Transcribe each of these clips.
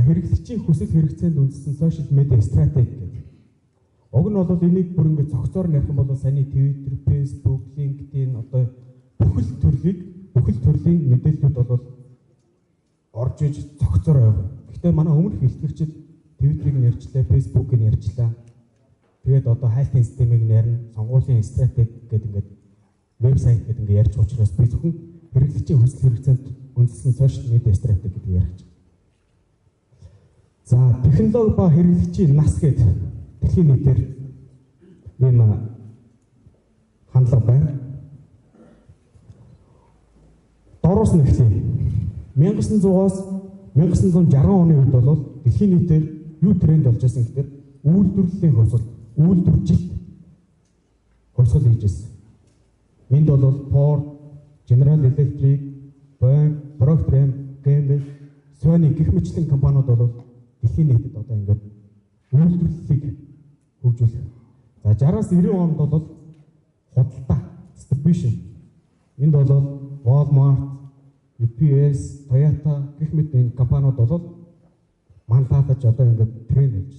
хэрэглэгчийн хүсэл хэрэгцээнд үндэслэн сошиал медиа стратеги гэдэг. Уг нь бол энийг бүр ингээд цогцоор ярих юм бол саяны Twitter, Facebook, LinkedIn одоо бүхэл төрлийн мэдээллүүд бол орж иж цогцоор байгаа. Гэхдээ манай өмнөх бэлтгэгчид Twitter-ыг нэрчлээ, Facebook-ыг нэрчлээ. Тэгээд одоо хайлтын системийг нэрнэ, сонгуулийн стратеги гэдэг ингээд вебсайт гэдэг ингээд ярьж учраас би зөвхөн хэрэглэгчийн хүсэл хэрэгцээнд үндэслэн сошиал медиа стратеги гэдэг ярьж. За, технологи ба хэрэглэгчийн нас гэдэг дэлхийн нийтээр ийм хандлага байна. Дороос нэхлээ. 1900-аас 1960 оны үед бол дэлхийн нийтээр юу тренд болж байсан гэхээр үйлдвэрлэлийн хувьсгал, үйлдвэржилт хувьсгал хийж байсан. Энд бол Ford, General Electric, Boeing, Procter & Gamble, Sony гэх мэтлэн компаниуд бол дэлхийн нийтэд одоо ингээд үйлдвэрлэлийг хөгжүүлэх. За 60-аас 90 онд бол худалдаа, distribution. Энд бол Walmart, UPS, Toyota гэх мэт компаниуд бол манлайлаж одоо ингээд тренд болж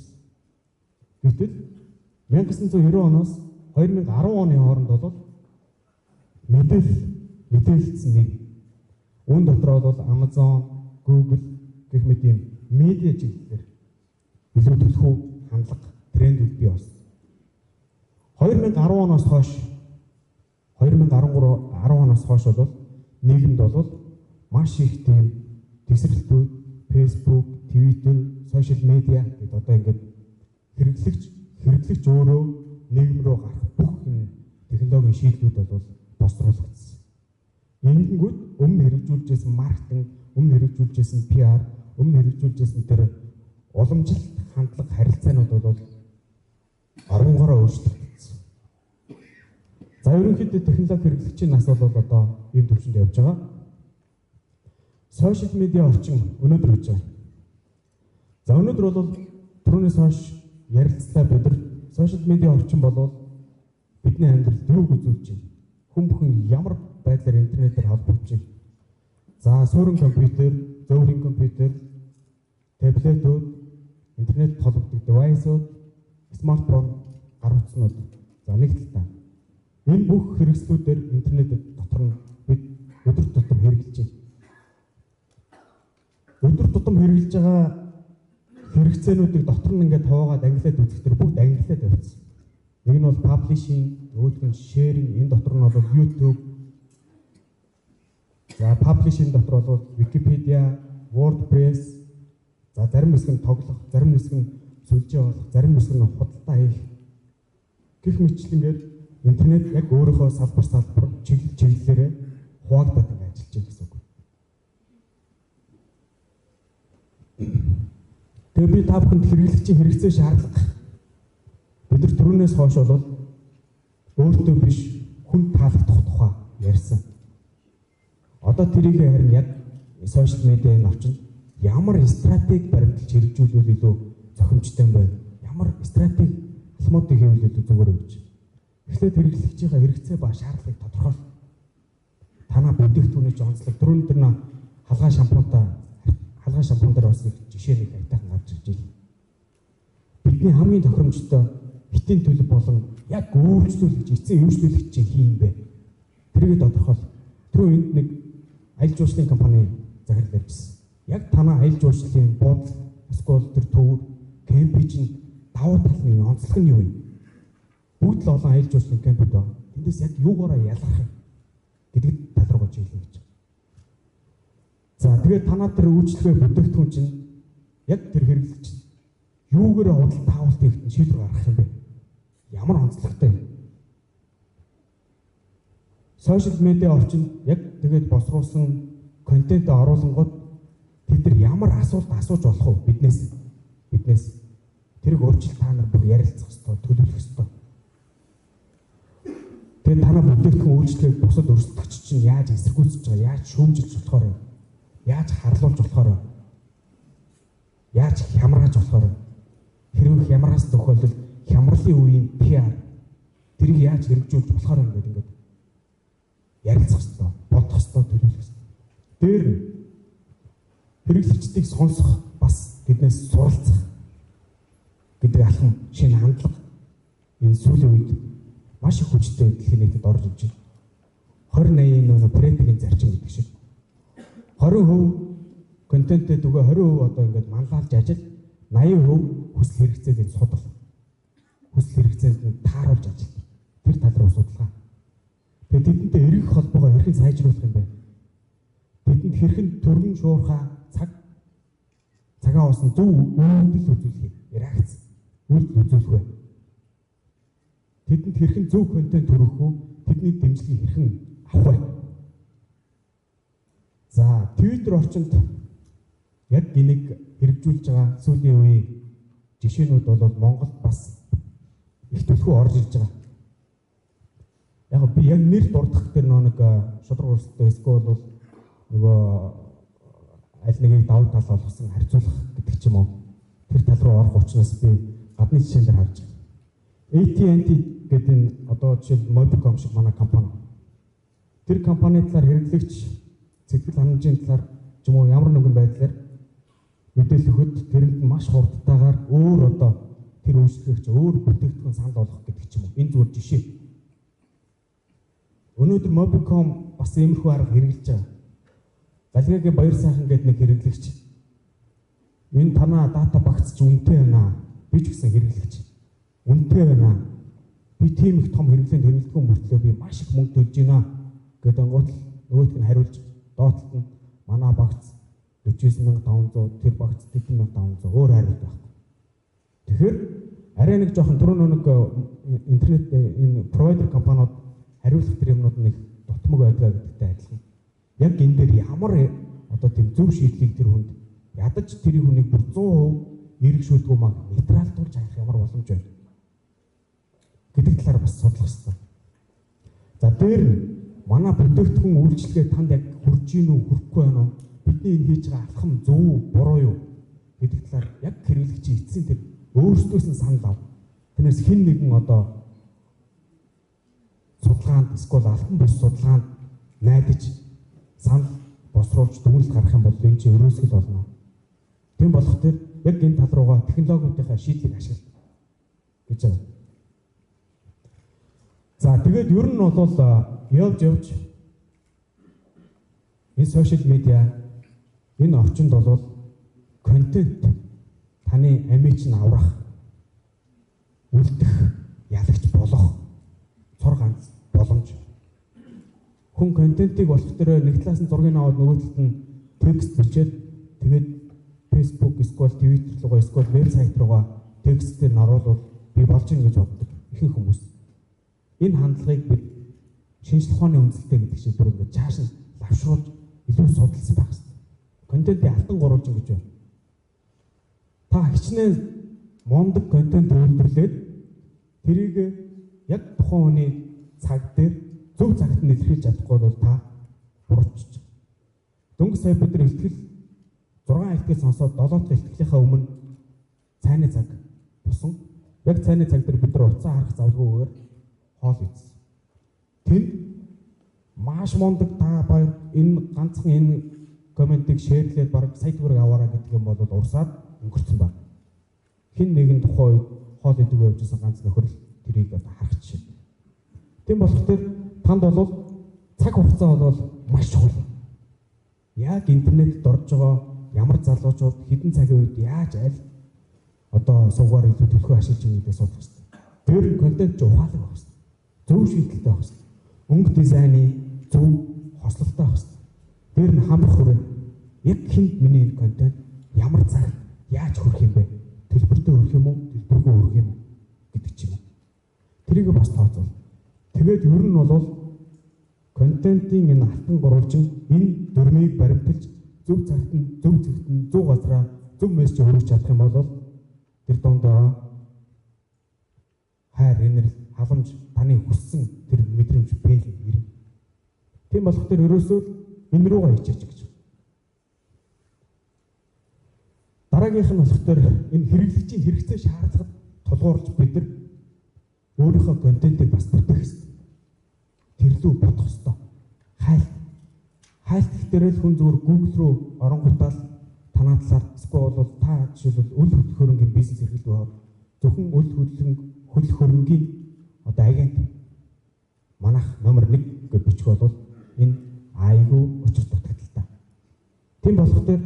байна. Гэтэл 1990 оноос 2010 оны хооронд бол мэдээлэлсэн нэг. Үүн дотор бол Amazon, Google гэх мэт ийм медиа чиглэлээр илүү төлхөө хандлага трендүүд бий болсон. 2010 оноос хойш 2013 10 оноос хойш бол нийгэмд бол маш их тийм тесрэлтүүд Facebook, Twitter, сошиал медиа гэдэг одоо ингээд хэрэглэгч өөрөө нийгэм рүү гарах бүх технологийн шийдлүүд бол босруулагдсан. Ингэнгүүт өмнө хэрэгжүүлжсэн маркетинг, өмнө хэрэгжүүлжсэн PR, өмнө хэрэгжүүлжсэн тэр уламжлалт хандлага харилцаанууд бол аргангаараа өөрчлөгдсөн. За ерөнхийдөө технологи хэрэглэгчийн нас бол одоо ийм төвшөнд явж байгаа. Сошиал медиа орчин өнөөдөр гэж байна. За өнөөдөр бол түрүүнээс хойш ярилцлаа бид нар сошиал медиа орчин болвол бидний амьдралд юу үзүүлж байна? Хүн бүхэн ямар байдлаар интернетээр холбогдож байна? За суурин компьютер, зөөврийн компьютер, таблетууд, интернет холбогддог девайсууд, смартфон, гар утснууд. За нэг талаа. Энэ бүх хэрэгслүүдээр интернет дотор нь бид өдөр тутам хэрэглэж байна. Өдөр тутам хэрэглэж байгаа хэрэгцээнүүдийг дотор нь ингээд хаваагаад ангилаад үзэхдээ бүгд ангилаад явчихсан. Нэг нь бол publishing, нөгөөх нь sharing, энэ дотор нь бол YouTube. За publishing дотор бол Wikipedia, WordPress. За зарим хэсэг нь тоглох, зарим хэсэг нь сүлжээ болох, зарим хэсэг нь худалдаа хийх. Гэх мэтлэнгээр интернет яг өөрийнхөө салбар чиглэлээрээ хуваагдаад ингээд ажиллаж байгаа гэсэн үг. Тэгээ би та бүхэнд хэрэглэгчийн хэрэгцээ шаардлага бид нар түрүүнээс хойш бол өөртөө биш хүн таалагдах тухай ярьсан. Одоо тэрийг харин яг сошиал медиагийн орчинд ямар стратеги баримталж хэрэгжүүлвэл илүү зохимжтой юм бэ? Ямар стратеги алхмуудыг хийвэл илүү зүгээр вэ гэж. Тэгэхээр хэрэглэгчийн хэрэгцээ ба шаардлагыг тодорхойлох. Танаа бүтээгдэхүүний онцлог түрүүн дээр халгаан шампунь дээр бас жишээ нэг айтайхан гарч ирж байна. Бидний хамгийн тохиромжтой битийн төлөв болон яг өөрчлөлт эцсийн өөрчлөлт чинь хий юм бэ? Тэрийг тодорхойл. Түрүү энд нэг аялал жуулчлалын компани захирал ярьжсэн. Яг танаа аялал жуулчлалын буудал, эсвэл тэр төвөр, кемпийн давуу тал нь онцлог нь юу вэ? Бүгд л олон аялал жуулчлалын кемпүүд байна. Тэндээс яг юугаараа ялгах юм гэдэг тал руугаа чиглэнэ гэж. За тэгээд танаа тэр үйлчлэгээ бүтээгдэхүүн чинь яг тэр хэрэглэгч юугээр худалдаа авалт хийх шийдвэр гаргах юм бэ? Ямар онцлогтой юм? Сошиал медиа орчинд яг тэгээд босруулсан контент оруулангууд тэд нар ямар асуулт асууж болох вэ биднээс тэрийг өөрчлөлт та нар бүр ярилцах ёстой, төлөвлөх ёстой. Тэгээд танаа бүтээгдэхүүн үйлчлэгийг бусад өрсөлдөгч чинь яаж эсэргүүцэж байгаа, яаж шүүмжилж болохоор вэ? Яаж харлуулж болохоор вэ? Яаж хямрааж болохоор вэ? Хэрвээ хямраас тохиолдол хямралын үеийн PR тэрийг яаж хэрэгжүүлж болохоор юм гэдэг ингээд ярилцах ёстой, бодох ёстой, төлөвлөх ёстой. Дээр нь хэрэглэгчдийг сонсох бас тэднээс суралцах гэдэг алхам, шинэ хандлага энэ сүүлийн үед маш их хүчтэй дэлхийн нийтэд орж иж байна. 2080 нөө Претигийн зарчим гэдэг шиг 20% контенттэй түгээ 20% одоо ингээд манлайлж ажил, 80% хүсэл хэрэгцээг нь судал. Хүсэл хэрэгцээнд нь тааруулж ажил. Тэр тал руу судалгаа. Тэгээд тэдэнтэй эргэх холбоогоо хэрхэн сайжруулах юм бэ? Тэдэнд хэрхэн төрөн шуурхаа цагаа уусан зөв үйлдэл үзүүлэх, реакц үйлдэл үзүүлэх вэ? Тэдэнд хэрхэн зөв контент төрөх үү? Тэдний дэмжлэгийг хэрхэн авах вэ? За, Twitter орчинд яг энийг хэрэгжүүлж байгаа сүүлийн үеийн жишээнүүд бол Монголд бас их төлхөө орж ирж байгаа. Яг би яг нэр дурдах тэр нэг шудраг өрсөлдөй эсвэл бол нөгөө аль нэгийг давуу тал болгосон харьцуулах гэдэг ч юм уу. Тэр тал руу орох учраас би гадны жишээн дээр харж байгаа. AT&T гэдэг энэ одоо жишээл Mobicom шиг манай компани. Тэр компани талаар хэрэглэгч сэтгэл ханамжийн талаар ч юм уу ямар нэгэн байдлаар мэдээлэл өгөхөд тэрэнд маш хурдтайгаар өөр одоо тэр үйлчлэгч өөр бүтээгдэхүүн санал болгох гэдэг ч юм уу. Энэ зүгээр жишээ. Өнөөдөр Mobicom бас иймэрхүү арга хэрэгжилж байгаа. Галгагийн баяр сайхан гэдэг нэг хэрэглэгч. Энэ танаа дата багц чи үнэтэй байна. Би ч гэсэн хэрэглэгч. Үнэтэй байна. Би тийм их том хэрэглээнд хэрэглэдэггүй мөртлөө би маш их мөнгө төлж байна гэдэг ангуут нөгөөтг нь хариулж доотлолт нь манай багц 49500 тэр багц 40500 өөр хариулт байхгүй. Тэгэхээр арай нэг жоохон түрүүн нэг интернет энэ провайдер компаниуд хариулах тэр юмнууд нь их дутмаг байдаг гэдэгтэй адилхан. Яг энэ дээр ямар одоо тийм зөв шийдлийг тэр хүнд ядаж тэр хүнийг бүр 100% эргэшүүлдэг юм аа нейтралдуулж харах ямар боломж байна гэдэг талаар бас судлах хэрэгтэй. За дээр манай бүтээгдэхүүн үйлчлэгээ танд яг хүрж гин үү хүрэхгүй байна уу? Бидний энэ хийж байгаа алхам зөв буруу юу гэдэг талаар яг хэрэглэгчийн эцсийн тэр өөрсдөөс нь санал ав. Тэрнээс хэн нэгэн одоо судалгаанд эсвэл албан бус судалгаанд найдаж санал босруулж дүгнэлт гаргах юм бол энэ чинь өрөөсгөл болно. Тийм болох тэр яг энэ тал руугаа технологиудынхаа шийдлийг ашиглах гэж байна. За тэгээд ер нь бол явж энэ сошиал медиа энэ орчинд бол контент таны амийг нь аврах, үлдэх, ялагч болох цор ганц боломж. Хүн контентыг болох төрөө нэг талаас нь зургийг аваад нөгөө талд нь текст бичээд тэгээд Facebook, эсвэл Twitter руугаа, эсвэл вебсайт руугаа текстээр нь оруулаад би болж ийн гэж боддог ихэнх хүмүүс. Энэ хандлагыг бид шинжлэх ухааны үндэслэлтэй гэдэг шиг бүр ингээд цааш нь лавшруулж илүү судалсан байх хэрэгтэй. Контентыг алтан гуруулж ингэж байна. Та хичнээн мундаг контент үйлдвэрлээд тэрийг яг тухайн хүний цаг дээр зөв цагт нь илэрхийлж чадахгүй бол та бурууч. Дөнгөж сая бид нар ихтгэл 6 ихтгэл сонсоод 7 дахь ихтгэлийнхаа өмнө цайны цаг бусан. Яг цайны цаг дээр бид нар уцаа харах завлгүйгээр хоол идсэн. Тэнд маш мундаг та баяр энэ ганцхан энэ комментиг шеэрлээд баг сая төгрөг аваарай гэдэг юм бол урсаад өнгөрцөн байна. Хин нэгэн тухайн үед хоол идэг явжсэн ганц нөхөрл тэрийг одоо харах жишээ. Тийм болох тэр танд бол цаг хугацаа бол маш чухал. Яг интернетэд орж байгаа ямар залуучууд хэдэн цагийн үед яаж аль одоо сувгаар илүү төлхөө ашиглаж байгаа гэдээ судалж байна. Тэр контент ч ухаалаг байх хэрэгтэй. Зөв шийдэлтэй байх хэрэгтэй. Өнгө дизайны зөв хослолтой байх хэрэгтэй. Тэр нь хамрах хүрээ. Яг хинт миний энэ контент ямар цаг яаж хүрэх юм бэ? Төлбөртэй өрөх юм уу? Төлбөргүй өрөх юм уу гэдэг ч юм уу. Тэрийг бас тооцоол. Тэгээд ер нь бол контентын энэ алтан гурвалжин энэ дөрмийг баримталж зөв цагт нь зөв газараа зөв мессеж өргөж чадах юм бол тэр дундаа хайр, инэрл, халамж таны хүссэн тэр мэдрэмж бэл ирнэ. Тийм болох тэр ерөөсөө энэ руугаа хичээч гэж. Дараагийнх нь болох тэр энэ хэрэглэгчийн хэрэгцээ шаардлагад тулгуурлаж бид нар өөрийнхөө контентыг бас бүтээх хэрэгтэй. Тэрлүү бодох хэрэгтэй. Хайлт гэхтэрэл хүн зүгээр Google руу оронгуудаа танаа талаар эсвэл бол та жишээлбэл үл хөдлөхөөрөнгийн бизнес эрхлэл бод зөвхөн үл хөдлөхөөрөнгийн одоо агент манайх номер 1 гэж бичих бол энэ айгүй учир дутагдaltaа. Тийм болох дээр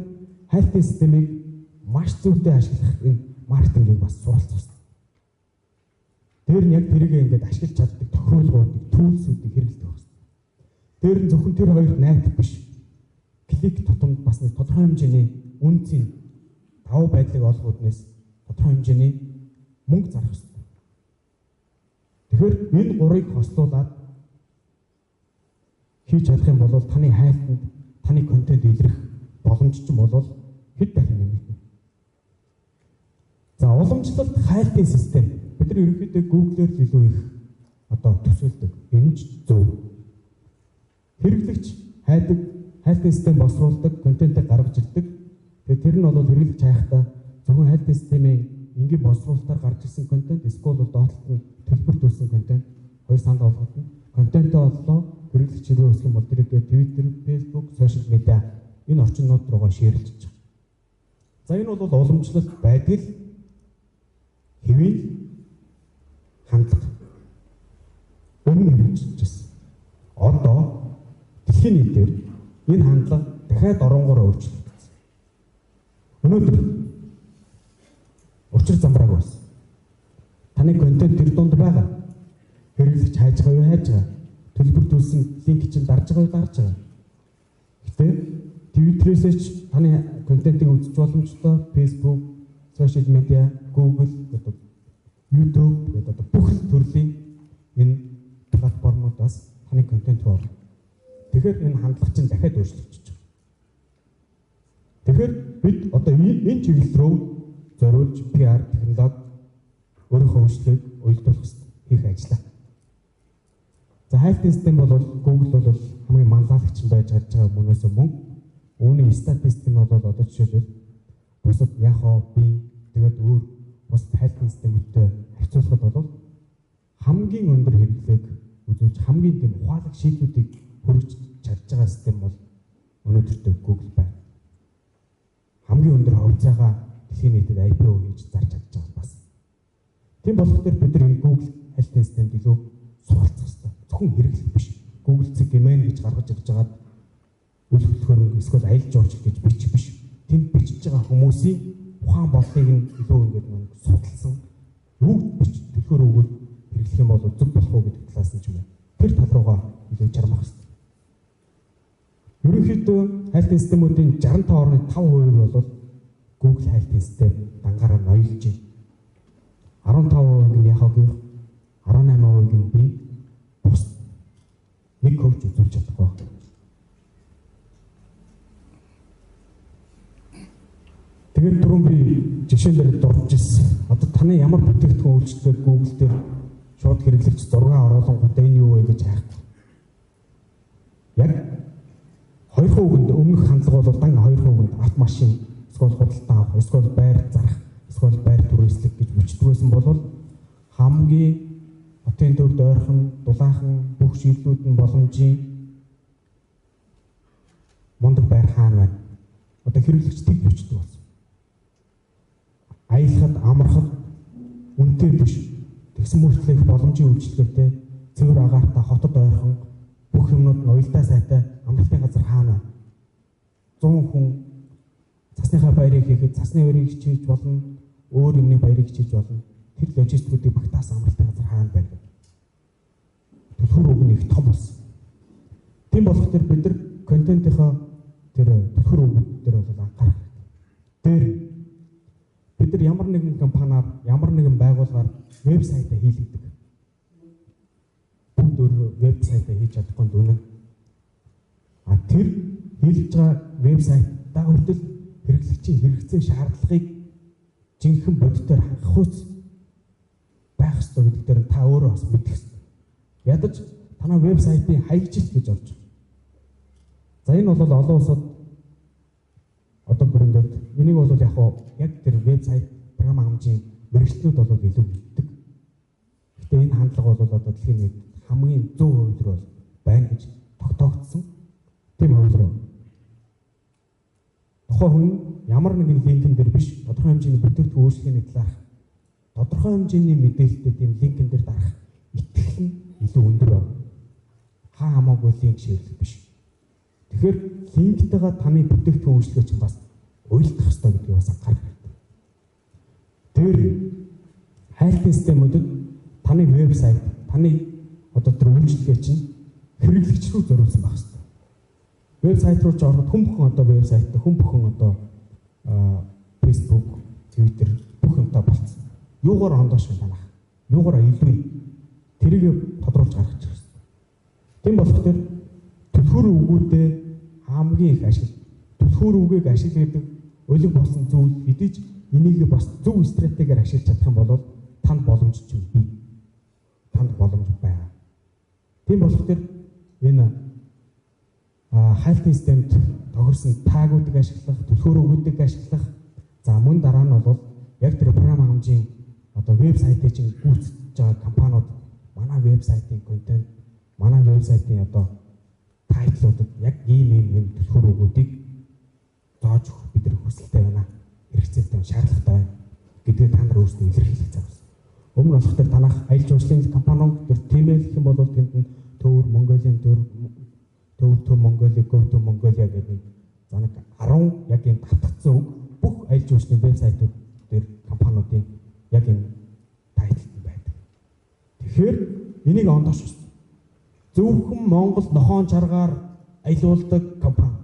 хайлтын системийг маш зөвхөн ашиглах энэ маркетингийг бас суралцах хэрэгтэй. Тэр нь яг тэрийг ингээд ашиглаж чаддаг тохиолдлуудыг, төлөвсүүдийг хэрэглэдэг хэрэгтэй. Тэр нь зөвхөн тэр хоёрт найдах биш. Клик тутамд бас нэг тодорхой хэмжээний үнцийн давуу байдлыг олох үднээс тодорхой хэмжээний мөнгө зарах хэрэгтэй. Тэгэхээр энэ гурыг хослуулад хийж чадах юм бол таны хайлтанд таны контент илрэх боломж ч болол хэд дахин нэмэгдэнэ. За уламжлалт хайлтын систем бид нар ерөнхийдөө Google-ээр илүү их одоо төсөөлдөг. Энэ ч зөв. Хэрэглэгч хайлтын систем босруулдаг, контентыг гаргаж ирдэг. Тэгээд тэр нь бол хэрэглэгч хайхдаа зөвхөн хайлтын системийн энгийн босруулалтаар гарч ирсэн контент, эсвэл бол доотлолт нь төлбөртүүлсэн контент хоёр санал болгоно. Контентоо оллоо хэрэглэгч рүү өсгөх юм бол тэрийг Twitter, Facebook, social media энэ орчнууд руугаа шеэрлж байгаа. За энэ бол уламжлалт байдаг л хэвийн хандлага. Өмнө хэрэгжижсэн. Одоо дэлхийн нийтээр энэ хандлага дахиад оронгоор өөрчлөгдсөн. Өнөөдөр учир замбрааг болсон. Таны контент тэр дунд байгаа. Хэрэглэгч хайж байгаа юу хайж байгаа. Төлбөртүүлсэн линк чинь дарж байгаа юу дарж байгаа. Гэтэ Twitter-ээс ч таны контентыг үзэж боломжтой, Facebook, social media, Google, YouTube гэдэг бүх төрлийн энэ платформудаас таны контент руу орно. Тэгэхээр энэ хандлага чинь дахиад өөрчлөгдөж байгаа. Тэгэхээр бид одоо энэ чиглэл рүү зориулж PR технологи өөрийнхөө үйлчлэгийг уялдуулах хийх ажлаа. За хайлтын систем бол Google бол хамгийн манлайлагч байж чадж байгаа хүмүүнээс мөн үүний статистик нь бол одоо жишээлбэл бусад Yahoo, Bing тэгээд өөр бусад хайлтын системүүдтэй харьцуулахад бол хамгийн өндөр хэрэглээг үзүүлж хамгийн тийм ухаалаг шийдвэрүүдийг хүргэж чадж байгаа систем бол өнөөдөртөө Google байна. Хамгийн өндөр хавцаагаа дэлхийн нийтэд IPO хийж зарж чадж байгаа бас. Тийм болохоор бид нар энэ Google хайлтын системд илүү суралцах хэрэгтэй. Зөвхөн хэрэглэх биш. Google цэг гэмээр гэж гаргаж ирж байгаад үл хөдлөхөөр эсвэл аялал жуулчлал гэж бичих биш. Тэнд бичиж байгаа хүмүүсийн ухаан бодлыг нь илүү ингээд судалсан. Юу бич төлхөөр өгвөл хэрэглэх юм бол зөв болох уу гэдэг талаас нь ч юм уу. Тэр тал руугаа илүү жармах хэрэгтэй. Ерөнхийдөө хайлтын системүүдийн 65.5% бол Google хайлтын систем дангаараа ноёлж байна. 15% нь Yahoo-гийн, 18% нь Bing бус нэг хөвч үзүүлж чадахгүй. Тэгээд түрүүн би жишээнээр дурдж ирсэн. Одоо таны ямар бүтээгдэхүүн үйлчлэгийг Google дээр шууд хэрэглэгч зураг оруулангуудаа энэ юу вэ гэж хайхгүй. Яг 2% өмнөх хандлага бол дан 2% автомашин эсвэл худалдаа авах, эсвэл байр зарах, эсвэл байр түрээслэх гэж бичдэг байсан бол хамгийн хотын төвд ойрхон, дулаахан бүх шийдлүүд нь боломжийн мундаг байр хаана байна. Одоо хэрэглэгч тэг бичдэг болсон. Аялахад, амархад үнэтэй биш. Тэгсэн мөртлөө их боломжийн үйлчлэгтэй цэвэр агаартай хотод ойрхон бүх юмнууд нь уялдаа сайтай амралтын газар хаана. 100 хүн цасныхаа байрыг хийхэд цасны өрийг хичээж болно, өөр юмны байрыг хичээж болно. Тэр логистикуудыг багтаасан амралтын газар хаана байна гэдэг. Төлхөр үг нь их том болсон. Тийм болох тэр бид нар контентынхаа тэр төлхөр үг дээр бол анхаарах хэрэгтэй. Тэр бид нар ямар нэгэн компаниар, ямар нэгэн байгууллагаар вебсайтаа хийлгдэг. Бүгд өөр вебсайтаа хийж чадахгүй дүнэн. А тэр хийлгэж байгаа вебсайтаа хүртэл хэрэглэгчийн хэрэгцээ шаардлагыг жинхэнэ бодитоор хангах үс байх ёстой гэдэг дээр та өөрөө бас мэдэх ёстой. Ядаж танай вебсайтын хаягжилт гэж орж байгаа. За энэ бол олон улсад одоо бүр ингээд энийг бол яг тэр вебсайт програм хангамжийн мэргэжлүүд бол илүү мэддэг. Гэтэ энэ хандлага бол одоо дэлхийн нийт хамгийн 100% бол байна гэж тогтоогдсон. Тийм хувьд тухайн хүн ямар нэгэн линкэн дээр биш, тодорхой хэмжээний бүтээгдэхүүн өөрчлөлийн талаарх тодорхой хэмжээний мэдээлэлтэй тийм линкэн дээр дарах итгэл нь илүү өндөр байна. Хамаагүй линк ширлэх биш. Тэгэхээр линктэйгээ таны бүтээгдэхүүн өөрчлөгөө чинь бас уйлдах хэрэгтэй гэдгийг бас анхаарах хэрэгтэй. Тэр хайлтын системүүдэд таны вебсайт, таны одоо тэр үйлчлэгээ чинь хэрэглэгч рүү зориулсан байх хэрэгтэй. Вебсайт руу ч ороход хүн бүхэн одоо вебсайттай, хүн бүхэн одоо Facebook, Twitter бүх юмтай болцсон. Юугаар ондоош танах, юугаар илүү тэрийг тодруулж гаргаж ирэх хэрэгтэй. Тийм болохоор түлхүүр үгүүдээ хамгийн их ашиг, түлхүүр үгийг ашигладаг өлөг болсон зүйл хэдиж энийг бас зөв стратегиэр ашиглаж чадах юм бол танд боломж чинь бий. Танд боломж байна. Тийм болохоор энэ хайлтын системд тохирсон таагуудыг ашиглах, түлхүүр үгүүдийг ашиглах, за мөн дараа нь бол яг тэр програм хэмжийн одоо вебсайтыг чинь гүйцэтгэж байгаа компаниуд манай вебсайтын контент, манай вебсайтын одоо тайтлуудад яг ийм түлхүүр үгүүдийг зааж өгөх бид нар хүсэлтэй байна. Хэрэгцээтэй, шаардлагатай байна гэдгийг та нар өөрсдөө илэрхийлэх зав. Өмнө болох тэр танах аялал жуулчлалын компаниуд тэр тиймэл гэх юм бол тэнд нь Төв Монголын Төв Монголи, Go-To Mongolia гэдэг занаг 10 яг энэ татгцсан үг бүх аялал жуулчлалын вебсайтууд дээр компаниудын яг энэ тайтлд байдаг. Тэгэхээр энийг ондоош шүү. Зөвхөн Монгол нохоон чаргаар аялуулдаг компани.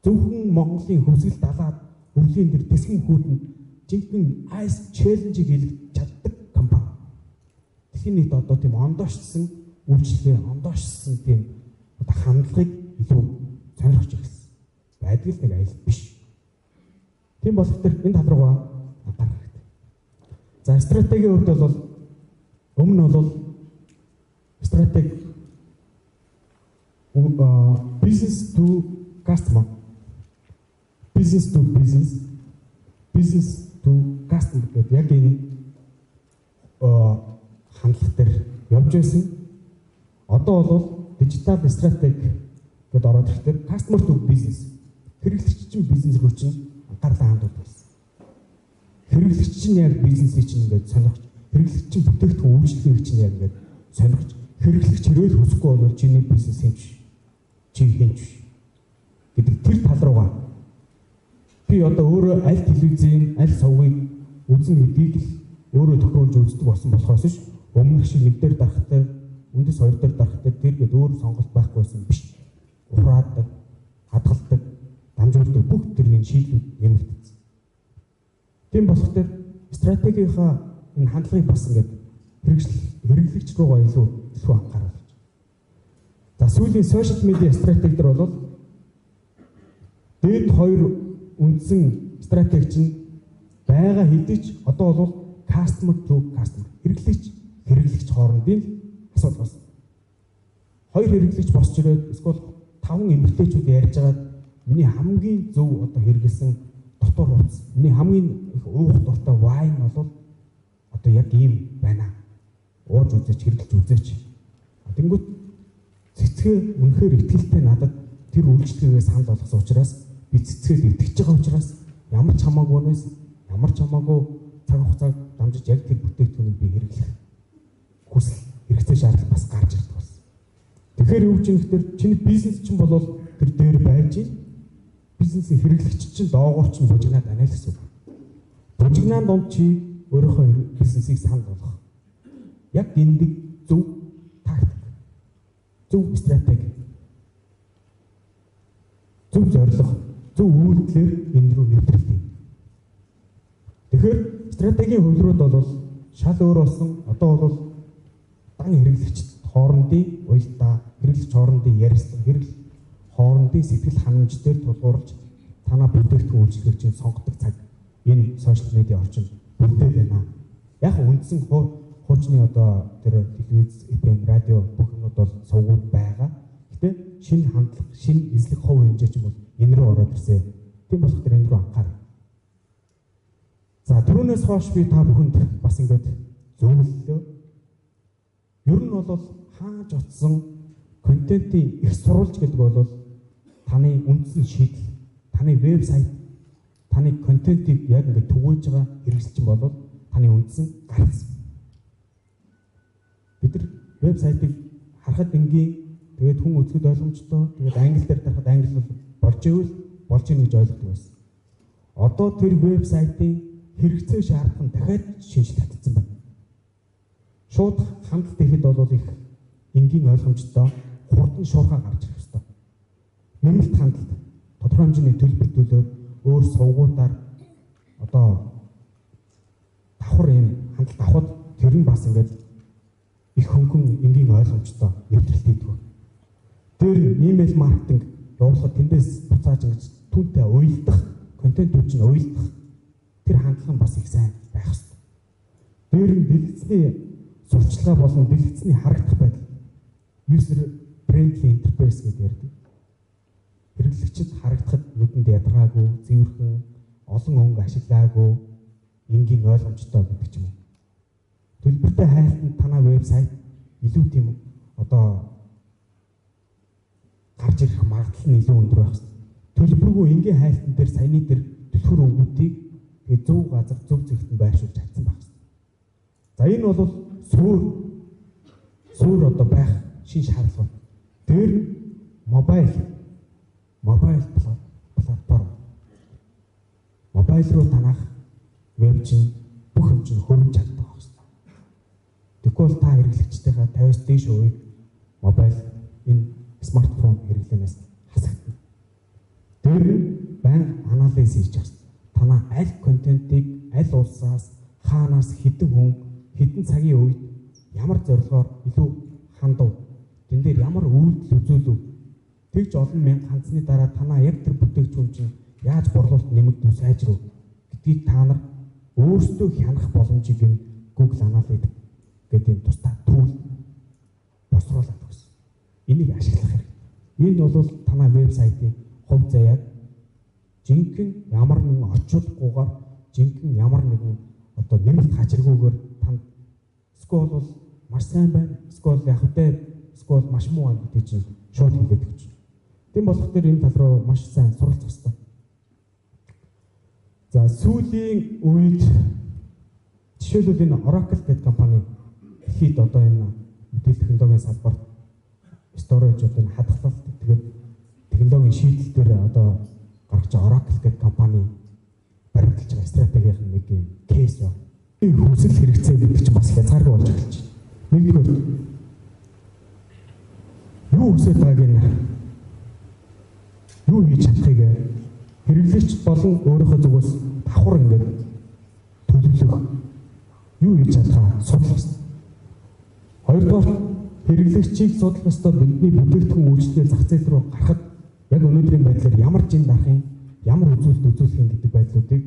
Зөвхөн Монголын хөвсгөл далаад өвлийн дээр тэсгэн хүүтэнд жинхэнэ Ice Challenge-ийг хийлгэж чаддаг компани. Тэхийн нийт одоо тийм ондоошсон үйлчлэгээ, ондоошсон тийм одоо хандлагыг илүү сонирхож ирсэн. Байдаг л нэг аялал биш. Тийм болохоор энэ тал руугаа анхаарах хэрэгтэй. За стратегийн хувьд бол өмнө бол стратеги business to customer, business to business, business to customer гэдэг яг энэ хандлага дээр явж байсан. Одоо бол дижитал стратеги гэдээ ороод ирэхдээ customer to business, хэрэглэгч чинь бизнес рүү чинь анхаарлаа хандуулдаг байсан. Хэрэглэгч чинь яг бизнесийг чинь ингээд сонирхож, хэрэглэгч чинь бүтээгдэхүүн үйлчлэгийг чинь яг ингээд сонирхож, хэрэглэгч хэрэг хүсэхгүй бол чиний бизнес хэмж чи хэнж гэдэг тэр тал руугаа би одоо өөрөө аль телевизийн аль сувгийг үзнэ гэдгийг л өөрөө тохируулж үздэг болсон болохоос ш өмнөх шиг нэг дээр дарахтай үндэс хоёр дээр дарахтай тэргээд өөр сонголт байхгүйсэн биш. Ухраадаг, хадгалдаг, дамжуулдаг бүх төрлийн шийдлүүд нэмэгдсэн. Тийм болохоор стратегийнхаа энэ хандлагыг бас ингээд хэрэглэгч руугаа илүү анхааруулж. За сүүлийн сошиал медиа стратеги дээр бол дээд хоёр үндсэн стратеги чинь байгаа хэдиж одоо бол customer to customer хэрэглэгч хоорондын асуудал болсон. Хоёр хэрэглэгч босч ирээд эсвэл 5 эмэгтэйчүүд ярьж байгаад миний хамгийн зөв одоо хэрэгэлсэн дотор хувцс, миний хамгийн их уух дуртай вайн бол одоо яг ийм байна. Ууж үзэж хэрэглэж үзээч. Тэнгүүт цэцгээ үнэхээр ихтгэлтэй надад тэр үйлчлэгээ санал болгосон учраас би цэцгээд итгэж байгаа учраас ямар ч хамаагүйнээс ямар ч хамаагүй цаг хугацааг дамжиж яг тэр бүтээгдэхүүнийг би хэрэглэх хүсэл хэрэгцээ шаардлага бас гарч ирдэг болсон. Тэгэхээр юу гэж нэхтэр чиний бизнес чинь болол тэр дээр байж бизнесийн хэрэглэгч чинь доогуур чинь бужигнаад байна л гэсэн үг. Бужигнаан донд чи өөрийнхөө бизнесийг санал болгох. Яг гиндэг зөв тактик, зөв стратеги, зөв зорилго, зөв үйлдэлээр энэ рүү нэвтрэлтэй. Тэгэхээр стратегийн хувьрууд бол шал өөр болсон. Одоо бол дан хэрэглэгчд хоорондын уялдаа, хэрэглэгч хоорондын ярилцлага, хэрэглэгч хоорондын сэтгэл ханамж дээр тулгуурлаж танаа бүтээгдэхүүн үйлчлэгч чинь сонгодог цаг энэ сошиал медиа орчинд бүрдээд байна. Яг үндсэн хуучны одоо тэр телевиз, FM, радио бүх юмуд бол сувгууд байгаа. Гэтэ шинэ хандлага, шинэ эзлэх хувь хэмжээ ч юм бол энэ рүү ороод ирсэн. Тийм болохоор энэ рүү анхаарах. За түрүүнээс хойш би та бүхэнд бас ингээд зөвлөлөө. Ер нь бол хааж утсан контентын их сурвалж гэдэг бол таны үндсэн шийдэл, таны вебсайт, таны контентыг яг ингээд түгүүлж байгаа хэрэглэгчин болоод таны үндсэн гарц. Бид нар вебсайтыг харахад энгийн тэгээд хүн үзэхэд ойлгомжтой тэгээд англи дээр дарахад англи болж ивэл болж ийн гэж ойлгодог байсан. Одоо тэр вебсайтын хэрэгцээ шаардлагын дахиад шинжил татсан байна. Шууд хандлт ихэд бол их энгийн ойлгомжтой хурдан шуурхай гарч ирэх ёстой. Нэмэлт хандлт тодорхой хэмжээний төлбөртүүлээд өөр сувгуудаар одоо давхар юм хандлт авахд тэр нь бас ингээд их хөнгөн энгийн ойлгомжтой нэвтрэлт хийдэг. Тэр имэйл маркетинг явуулахад тэндээс буцааж ингэж түүнтэй уялдах, контентүүд чинь уялдах тэр хандлага бас их сайн байх хэрэгтэй. Дээр нь дэлгэцний сурталчилгаа болон дэлгэцний харагдах байдал user friendly interface гэдэг ярьдаг. Хэрэглэгчид харагдахад нүдэнд ядаргаагүй, цэвэрхэн, олон өнгө ашиглаагүй, энгийн ойлгомжтой гэдэг ч юм уу. Төлбөртэй хайлтанд танай вебсайт илүү тийм одоо гарч ирэх магадлал нь илүү өндөр байх хэрэгтэй. Төлбөргүй энгийн хайлтан дээр саяны дээр төлхөр өгүүдийг тэгээ зөв газар зөв зэгтэн байршуулж чадсан байх хэрэгтэй. За энэ бол суур одоо байх шин шаардлага. Тэр мобайл платформ. Мобайл руу танах веб чинь бүх юм чинь хөрвж чаддаг байх хэрэгтэй. Тэгвэл та хэрэглэгчдийнхээ 50-аас дээш хувийг мобайл энэ смартфон хэрэглэнээс хасагдана. Тэр байнга анализ хийж байгаа. Танаа аль контентыг аль улсаас хаанаас хэдэн хүн хэдэн цагийн үед ямар зорилгоор илүү хандав. Тэн дээр ямар үйлдэл үзүүлв. Тэгж олон мянга хандсны дараа танаа яг тэр бүтээгдэхүүн чинь яаж борлуулалт нэмэгдв сайжрав гэдгийг та нар өөрсдөө хянах боломжийг нь Google Analytics гэдэг тусдаа түүл босруулаад өгсөн. Энийг ашиглах хэрэгтэй. Энэ бол танай вебсайтын хувь заяаг жинхэнэ ямар нэгэн орчуулгүйгээр жинхэнэ ямар нэгэн одоо нэмэлт хачиргүйгээр танд скол бол маш сайн байна. Скол яг хөтэй скол маш муу байна гэдэг чинь шууд хэлээд өгч. Тийм болохоор энэ тал руу маш сайн суралцах хэрэгтэй. За сүүлийн үед жишээлбэл энэ Oracle гэдэг компани хэд одоо энэ мэдээлэл технологийн салбарт storage одоо энэ хадгалалт тэгээд технологийн шийдэл дээр одоо гаргаж Oracle гэдэг компани баримталж байгаа стратегийнх нь нэг юм кейс байна. Энэ хүсэл хэрэгцээ гэдэг чинь бас хязгааргүй болж эхэлж байна. Нэгдүгээр юу хүсэж байгааг нь юу хийж чадахыг хэрэглэгч болон өөрийнхөө зүгээс давхар ингээд төлөвлөх юу хийж чадхаа судлах хэрэгтэй. Хоёрдугаар хэрэглэгчийг судлах ёстой бидний бүтээгдэхүүн үйлчлэл зах зээл рүү гарахад яг өнөөдрийн байдлаар ямар жин дарах юм, ямар үзүүлэлт үзүүлэх юм гэдэг байдлуудыг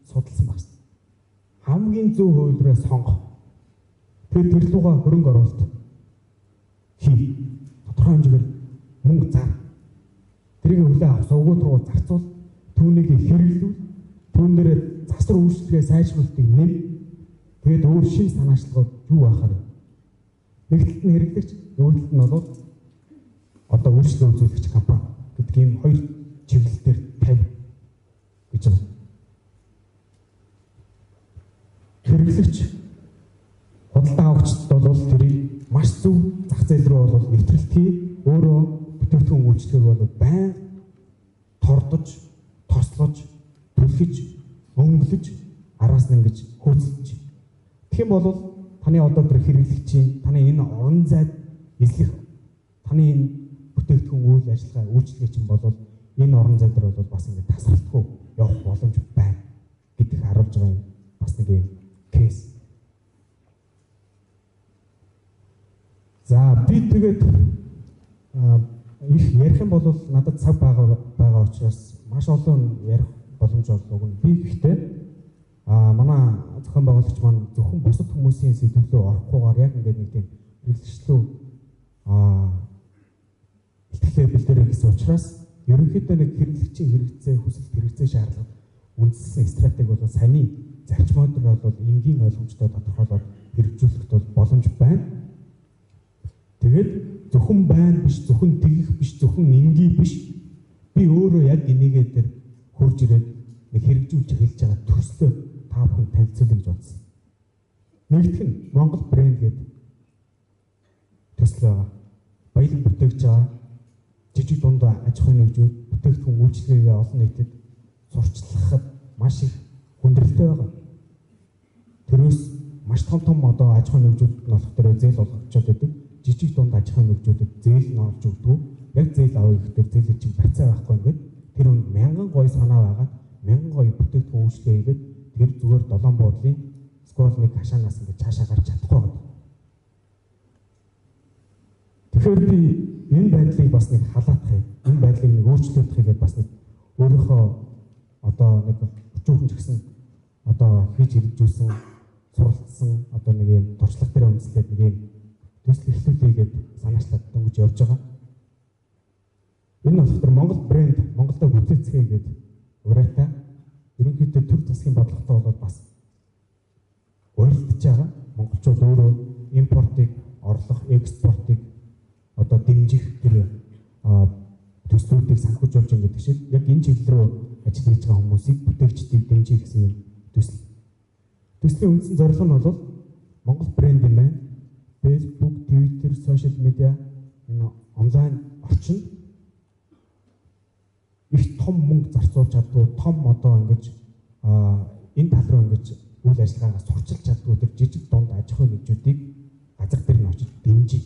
судалсан байна. Хамгийн зөв хувилбараа сонгох. Тэр лугаа хөрөнгө оруулалт хий. Тодорхой хэмжээгээр мөнгө зар. Тэрийг хүлээн авах сувгууд руу зарцуул, түүнийг хэрэглүүл, түүн дээр засвар үйлчлэгээ сайжруулалтыг нэм. Тэгээд өөр шин санаачлагууд юу байхаар вэ? Нэг талд нь хэрэглэгч, нөгөө талд нь бол одоо үйлчлэл үзүүлэгч компани гэдэг ийм хоёр чиглэлээр тавь гэж байна. Хэрэглэгч худалдаа авагчдад бол тэрийг маш зөв зах зээл рүү бол нэвтрэлт хий, өөрөө бүтээгдэхүүн үйлчлэгийг бол байн тордож, тослож, түлхэж, өнгөлөж, араас нь ингэж хөөцөлж. Тэгэх юм бол таны одоо тэр хэрэглэгчийн таны энэ орон зайд эзлэх таны энэ бүтээгдэхүүн үйл ажиллагаа үйлчлэгээ чинь бол энэ орон зай дээр бол бас ингэ тасралтгүй явах боломж байна гэдгийг харуулж байгаа юм бас нэг юм кейс. За би тэгээд их ярих юм бол надад цаг байгаа учраас маш олон ярих боломж олгоно. Би гэхдээ манай зохион байгуулагч маань зөвхөн бусад хүмүүсийн сэдвлөө орохгүйгээр яг ингээд нэг тийм хэрэглэгчлөө ихтэй бэлдэрэй гэсэн учраас ерөнхийдөө нэг хэрэглэгчийн хэрэгцээ, хүсэлт хэрэгцээ шаардлага үндэслэн стратеги бол саяны зарчмууд нь бол энгийн ойлгомжтой тодорхойлоод хэрэгжүүлэхэд бол боломж байна. Тэгээд зөвхөн байна биш, зөвхөн тэгэх биш, зөвхөн энгийн биш. Би өөрөө яг энийгээ дээр хурж ирээд нэг хэрэгжүүлж хэлж байгаа төслөө та бүхэн танилцуулъя гэж бодсон. Нэгдүгээр нь Монгол брэнд гэдэг төсөл байгаа. Баялаг бүтээгч байгаа. Жижиг дунд аж ахуйн нэгжүүд бүтээгдэхүүн үйлчлэгээ олон нийтэд сурчлахад маш их хүндрэлтэй байгаа. Тэрөөс маш том одоо аж ахуйн нэгжүүд нь болохоор зээл олгогчод байдаг. Жижиг дунд аж ахуйн нэгжүүдэд зээл нь олж өгдөг. Яг зээл авах гэхээр зээлэр чинь барьцаа байхгүй ингээд тэр хүн мянган гоё санаа байгаад мянган гоё бүтээгдэхүүн үйлчлэгээ хийгээд тэр зүгээр долоон буудлын сколник хашаанаас ингээд цаашаа гарч чадахгүй байна. Тэгэхээр би энэ байдлыг бас нэг халаатахыг, энэ байдлыг нэг өөрчлөлтөхийг гэдээ бас нэг өөрийнхөө одоо нэг өчүүхэн ч гэсэн одоо хийж хэрэгжүүлсэн, суралцсан одоо нэг юм туршлага дээр үндэслээд нэг юм төсөл эхлүүлээгээд санаачлаад дөнгөж явж байгаа. Энэ болохоор Монгол брэнд, Монголдо бүтээцгээе гэдэг ураатай ерөнхийдөө төр засгийн бодлоготой бол бас уйлдж байгаа. Монголчууд өөрөө импортыг, орлох, экспортыг одоо дэмжих тэр төслүүдийг санхүүж болж байгаа гэдэг шиг яг энэ чиглэл рүү ажил хийж байгаа хүмүүсийг бүтээгчдийг дэмжих гэсэн юм төсөл. Төслийн үндсэн зорилго нь бол Монгол брэнд юм байна. Facebook, Twitter, social media энэ онлайн орчинд их том мөнгө зарцуулж чаддгүй, том одоо ингэж энэ тал руу ингэж үйл ажиллагаагаа сурчилж чаддгүй тэр жижиг дунд аж ахуйн нэгжүүдийг газар дээр нь очиж дэмжиж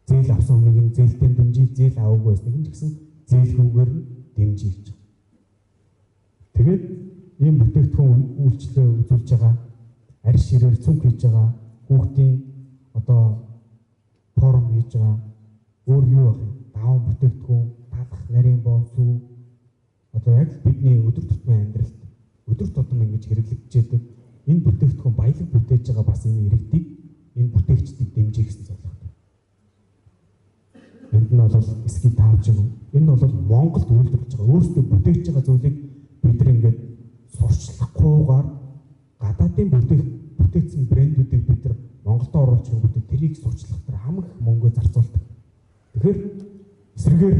зээл авсан хүнийг нь зээлтэй дэмжиж, зээл аваагүй байсныг нь ч гэсэн зээлгүйгээр нь дэмжиж гэж. Тэгээд ийм бүтээгдэхүүн үйлчлэл үзүүлж байгаа, арьс ширээр цүнх хийж байгаа, хүүхдийн одоо форум хийж байгаа, өөр юу байх юм? Даван бүтээгдэхүүн, талах, нарийн боо, сүү одоо яг бидний өдөр тутмын амьдралд өдөр тутам ингэж хэрэглэгдэж байдаг энэ бүтээгдэхүүн баялаг бүтээж байгаа бас энэ иргэдийг энэ бүтээгчдийг дэмжих гэсэн зорилготой. Энд нь бол эсхий таавч юм. Энэ бол Монголд үйлдвэрлэж байгаа өөрсдөө бүтээгч байгаа зүйлийг бид нар ингэж сурчлахгүйгээр гадаадын бүтээгдсэн брэндүүдийг бид нар Монголд оруулж өгөхдөө тэрийг сурчлах дээр хамаг их мөнгө зарцуулдаг. Тэгэхээр эсрэгээр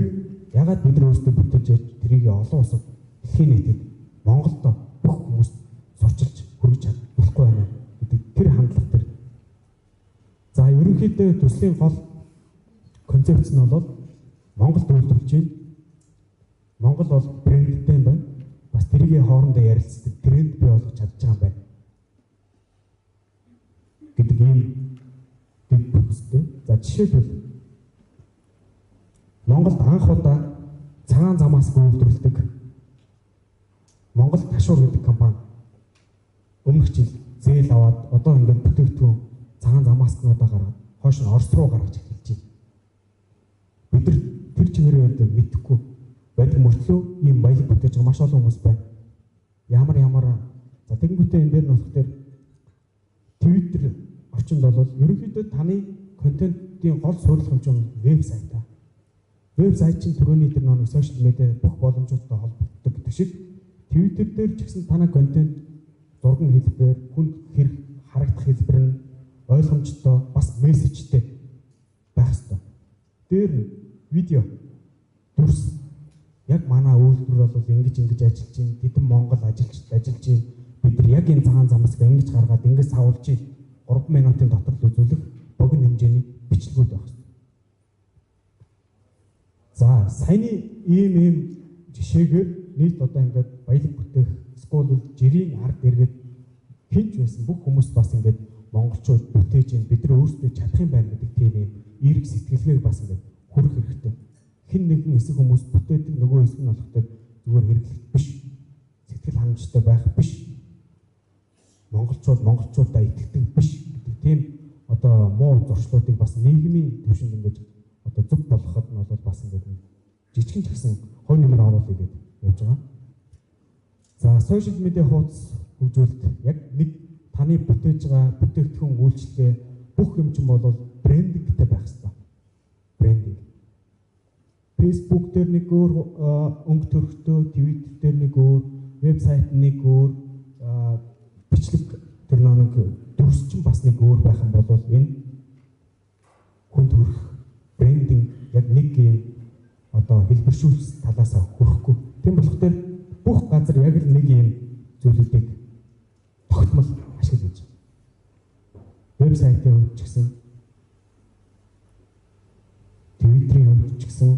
ягаад бид нар өөрсдөө бүтээж тэрийг олон улсад дэлхийн нийтэд Монголд бүх хүмүүс сурчилж хүргэж чадахгүй байна гэдэг тэр хандлага төр. За ерөнхийдөө төслийн гол концепц нь бол Монголд үйлдвэрлэж байна. Монгол бол брэндтэй юм байна. Бас тэрийг хоорондоо ярилцдаг тренд бий болгож чадж байгаа юм байна гэдэг ийм дэд бүтцтэй. За жишээлбэл Монголд анх удаа цагаан замаас үйлдвэрлэдэг Монгол ташуур гэдэг компани өмнөх жил зээл аваад одоо ингээд бүтээгдэхүүн цагаан замааскнуудаа гаргаад хойш нь Орос руу гаргаж эхэлж байна. Бид нар тэр чигээрээ мэдэхгүй байдаг мөртлөө ийм баялаг бүтээж байгаа маш олон хүмүүс байна. Ямар за тэгэнгүүтээ энэ дээр нөх дээр Twitter орчинд бол ерөнхийдөө таны контентын гол суурилах хэмжээ вебсайт. Вебсайт чинь түрүүний тэр нэг сошиал медиа бүх боломжуудтай холбогддог гэдэг шиг Twitter дээр ч гэсэн танай контент зургийн хэлбэр, хүн хэрэг харагдах хэлбэр нь ойлгомжтой, бас мессежтэй байх ёстой. Дээр видео дүрс яг манай үйлдвэр бол ингэж ажиллаж байна. Тэдэн Монгол ажиллаж байна. Бид нар яг энэ цагаан замаас ингэж гаргаад ингэж савуулж 3 минутын дотор л үзүүлэх богино хэмжээний бичлэгүүд байх ёстой. За саяны ийм жишээгээр нийт одоо ингээд баялаг бүтээх скул жирийн ард эргээд хинч байсан бүх хүмүүс бас ингээд монголчууд бүтээж ин бид нар өөрсдөө чадах юм байна гэдэг тийм ийм эерэг сэтгэлгээг бас ингээд хүрэх хэрэгтэй. Хэн нэгэн хэсэг хүмүүс бүтээдэг нөгөө хэсэг нь болохтой зүгээр хэрэглэх биш. Сэтгэл хангамжтай байх биш. Монголчуудаа итгэдэг биш гэдэг тийм одоо муу зуршлуудыг бас нийгмийн төвшөнд ингээд одоо зөв болгоход нь бол бас ингээд жижигэн ч гэсэн хой нэмэр оруулъя гэдэг явж байгаа. За сошиал медиа хуудас хөгжүүлэлт яг нэг таны бүтээж байгаа бүтээгдэхүүн үйлчлэгээ бүх юм чинь бол брендингтэй байх хэрэгтэй. Брендинг. Facebook дээр нэг өөр өнгө төрхтөө, Twitter дээр нэг өөр, вебсайт нэг өөр, бичлэг тэр нэг дүрс чинь бас нэг өөр байх юм бол энэ хүн төрх брендинг яг нэг юм одоо хэлбэршүүлэх талаас хүрэхгүй. Тийм болохоор бүх газар газар яг л нэг юм зүйлүүдийг тогтмол ашиглаж байна. Вебсайтын хувьд ч гэсэн, Твиттерийн хувьд ч гэсэн,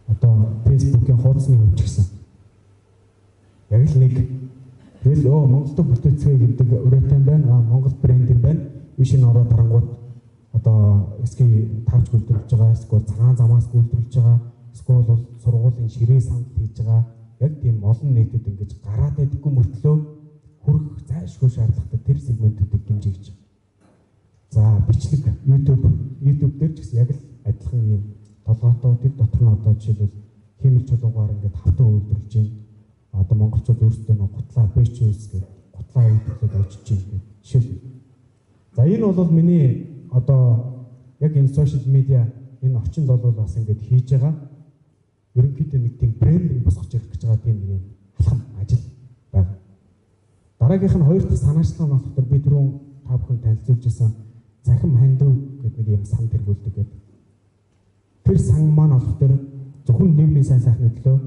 одоо Фэйсбүүкийн хуудасны хувьд ч гэсэн яг л нэг тэгэл Монголд бүтээцгээ гэдэг өрөөтэй байна. Монгол брэнд юм байна. Биш энэ ороод харангууд одоо эсгийн тавч гүйлдүүлж байгаа, эсвэл цагаан замаас гүйлдүүлж байгаа, эсвэл бол сургуулийн ширээ сандал хийж байгаа. Яг тийм олон нийтэд ингэж гараад байдаггүй мөртлөө хүрэх зайлшгүй шаардлагатай тэр сегментүүдийг дэмжиж. За бичлэг YouTube дээр ч гэсэн яг л адилхан юм толгойтой тэр дотор нь одоо жишээлбэл хэмэл чулуугаар ингээд хавтан үйлдвэрлэж байна. Одоо монголчууд өөрсдөө нэг гутлаа бэчүүс гэдэг гутлаа үйлдвэрлээд очиж байна гэдэг жишээлбэл. За энэ бол миний одоо яг энэ сошиал медиа энэ орчинд бол бас ингээд хийж байгаа. Ерөнхийдөө нэг тийм брендинг босгож ирэх гэж байгаа тийм нэг юм алхам ажил байна. Дараагийнх нь хоёр дахь санаачлал нь болохоор би түрүүн та бүхэн танилцуулж байсан захим хандив гэдэг нэг юм сан тэргүүлдэг гэдэг. Тэр сан маань болохоор зөвхөн нийгмийн сайн сайхны төлөө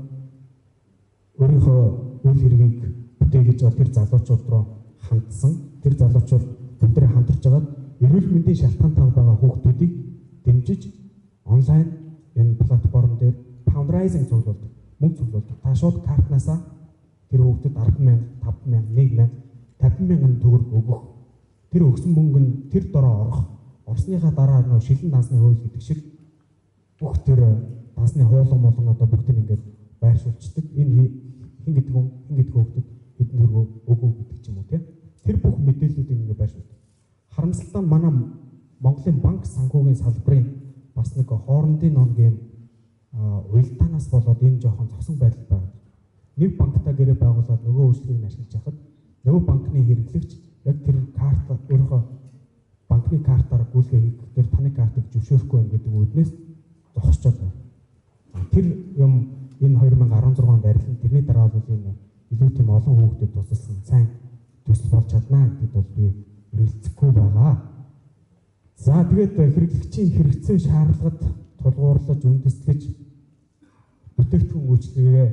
өөрийнхөө үйл хэргийг бүтээгэж бол тэр залуучууд руу хандсан. Тэр залуучууд бүгдээ хамтарч байгаад эрүүл мэндийн шалтгаантай байгаа хүүхдүүдийг дэмжиж онлайн энэ платформ дээр fundraising цуглуулдаг, мөнгө цуглуулдаг. Та шууд картнаасаа тэр хүүхдэд 10,000, 5,000, 1,000, 50,000 төгрөг өгөх. Тэр өгсөн мөнгө нь тэр дороо орох. Орсныхаа дараа нөө шилэн дансны хууль гэдэг шиг бүх тэр дансны хуулан болон одоо бүгдийг ингээд байршуулцдаг. Энэ хин гэдэг хүүхдэд хэдэн төгрөг өгөө гэдэг ч юм уу тийм. Тэр бүх мэдээллүүдийг ингээд байршуулдаг. Харамсалтай нь манай Монголын банк санхүүгийн салбарын бас нэг хоорондын нонгийн уялдаанаас болоод энэ жоохон зовсон байдал байна. Нэг банктай гэрээ байгуулад нөгөө үйлчлэгийг нь ашиглаж яхад нөгөө банкны хэрэглэгч яг тэр карт өөрийнхөө банкны картаар гүйлгээ хийх тэр таны картыг зөвшөөрөхгүй байх гэдэг үүднээс зогсчод байна. Тэр юм энэ 2016 онд арилсан. Тэрний дараа бол энэ илүү тийм олон хүүхдэд тусалсан сайн төсөл болж чадна гэдэгт бол би өрөлцөхгүй байгаа. За тэгээд хэрэглэгчийн хэрэгцээ шаардлагад тулгуурлаж үндэслэж бүтээгдэхүүн үйлчлэгээ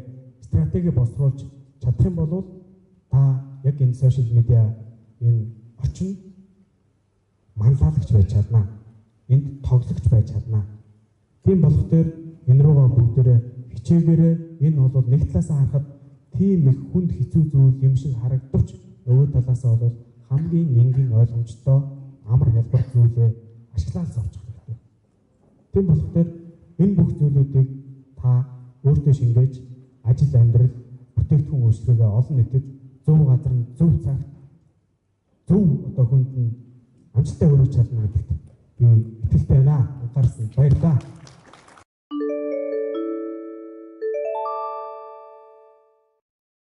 стратеги босруулж чадах юм бол та яг энэ сошиал медиа энэ орчин манлайлагч байж чадна. Энд тоглогч байж чадна. Тийм болохоор энэ руугаа бүгдээрээ хичээгээрээ энэ бол нэг талаасаа харахад тийм их хүнд хэцүү зүйл юм шиг харагдавч нөгөө талаасаа бол хамгийн энгийн ойлгомжтой амар хэлбэр зүйлээ ашиглаад савчих хэрэгтэй. Тийм болохоор энэ бүх зүйлүүдийг та өөртөө шингээж ажил амьдрал бүтээгдэхүүн үйлчлэгээ олон нийтэд зөв газар нь зөв цагт зөв одоо хүнд нь амжилттай хүргэж чадна гэдэгт би итгэлтэй байна. Анхаарсан баярлалаа.